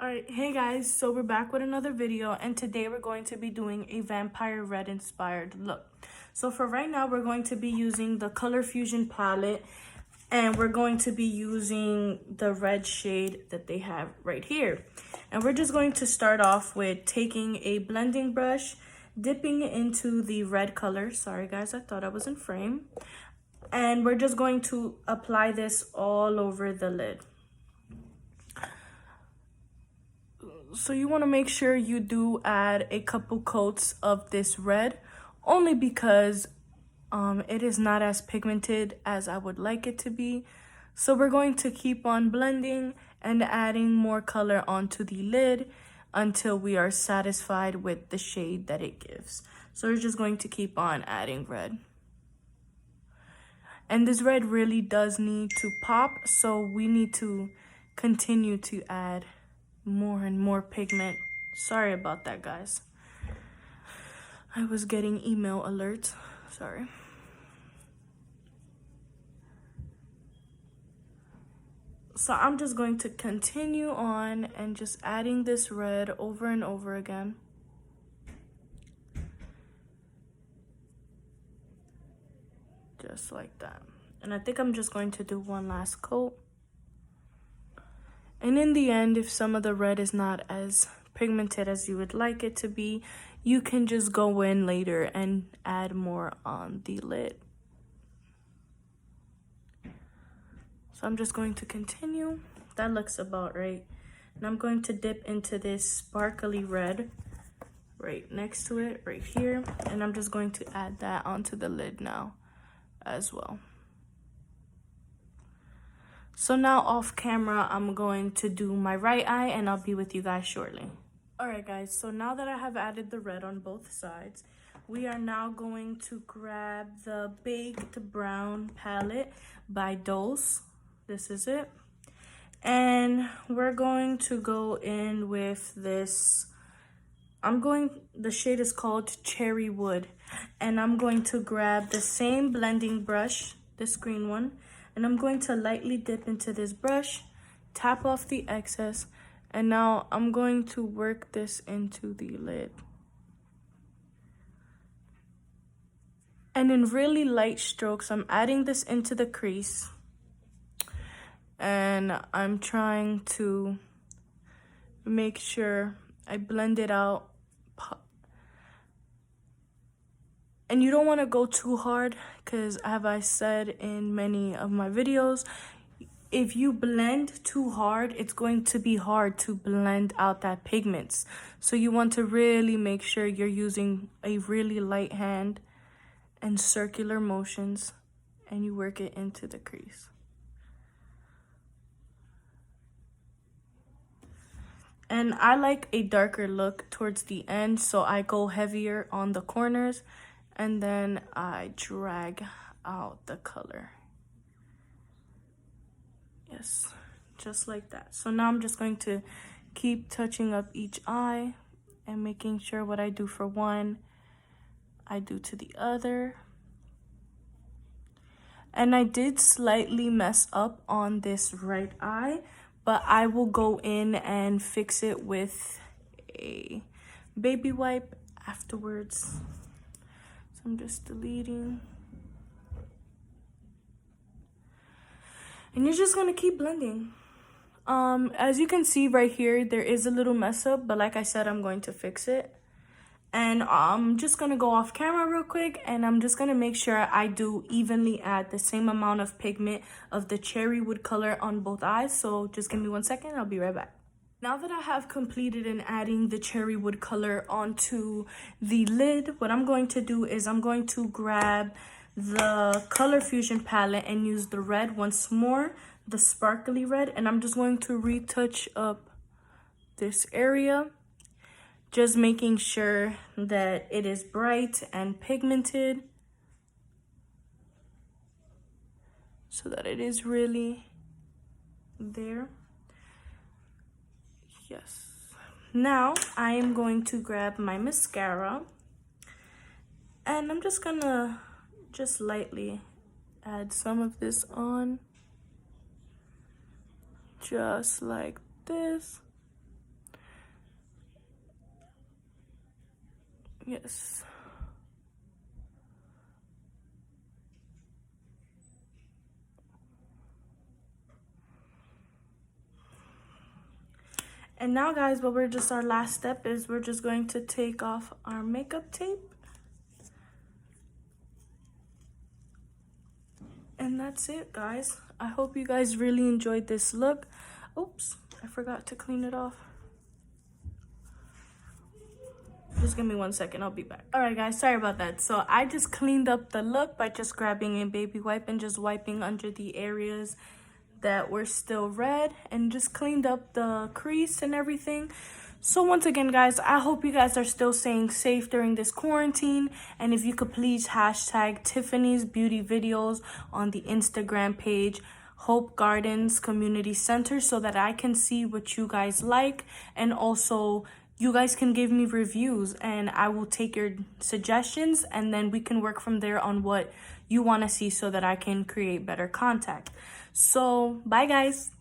Alright, hey guys, so we're back with another video, and today we're going to be doing a vampire red inspired look. So for right now, we're going to be using the Color Fusion palette, and we're going to be using the red shade that they have right here. And we're just going to start off with taking a blending brush, dipping it into the red color. Sorry guys, I thought I was in frame. And we're just going to apply this all over the lid. So you want to make sure you do add a couple coats of this red, only because it is not as pigmented as I would like it to be. So we're going to keep on blending and adding more color onto the lid until we are satisfied with the shade that it gives. So we're just going to keep on adding red. And this red really does need to pop, so we need to continue to add more and more pigment. Sorry about that, guys. I was getting email alerts. Sorry. So I'm just going to continue on and just adding this red over and over again. Just like that. And I think I'm just going to do one last coat. And in the end, if some of the red is not as pigmented as you would like it to be, you can just go in later and add more on the lid. So I'm just going to continue. That looks about right. And I'm going to dip into this sparkly red right next to it, right here. And I'm just going to add that onto the lid now as well. So now off camera, I'm going to do my right eye, and I'll be with you guys shortly. Alright guys, so now that I have added the red on both sides, we are now going to grab the Baked Brown palette by Dose. This is it. And we're going to go in with this. The shade is called Cherry Wood. And I'm going to grab the same blending brush, this green one. And I'm going to lightly dip into this brush, tap off the excess, and now I'm going to work this into the lid. And in really light strokes, I'm adding this into the crease. And I'm trying to make sure I blend it out. And you don't want to go too hard, because as I said in many of my videos, if you blend too hard, it's going to be hard to blend out that pigments. So you want to really make sure you're using a really light hand and circular motions, and you work it into the crease. And I like a darker look towards the end, so I go heavier on the corners. And then I drag out the color. Yes, just like that. So now I'm just going to keep touching up each eye and making sure what I do for one, I do to the other. And I did slightly mess up on this right eye, but I will go in and fix it with a baby wipe afterwards. I'm just deleting. And you're just gonna keep blending. As you can see right here, there is a little mess up, but like I said, I'm going to fix it. And I'm just gonna go off camera real quick, and I'm just gonna make sure I do evenly add the same amount of pigment of the cherry wood color on both eyes. So just give me 1 second, I'll be right back. Now that I have completed in adding the cherry wood color onto the lid, what I'm going to do is I'm going to grab the Color Fusion palette and use the red once more, the sparkly red, and I'm just going to retouch up this area, just making sure that it is bright and pigmented so that it is really there. Yes. Now I am going to grab my mascara, and I'm just gonna lightly add some of this on, just like this. Yes. And now guys, our last step is we're just going to take off our makeup tape. And that's it, guys. I hope you guys really enjoyed this look. Oops, I forgot to clean it off. Just give me 1 second, I'll be back. All right, guys, sorry about that. So I just cleaned up the look by just grabbing a baby wipe and just wiping under the areas that were still red and just cleaned up the crease and everything. So once again, guys, I hope you guys are still staying safe during this quarantine. And if you could please hashtag Tiffany's Beauty Videos on the Instagram page, Hope Gardens Community Center, so that I can see what you guys like. And also, you guys can give me reviews and I will take your suggestions, and then we can work from there on what you want to see so that I can create better content. So, bye guys.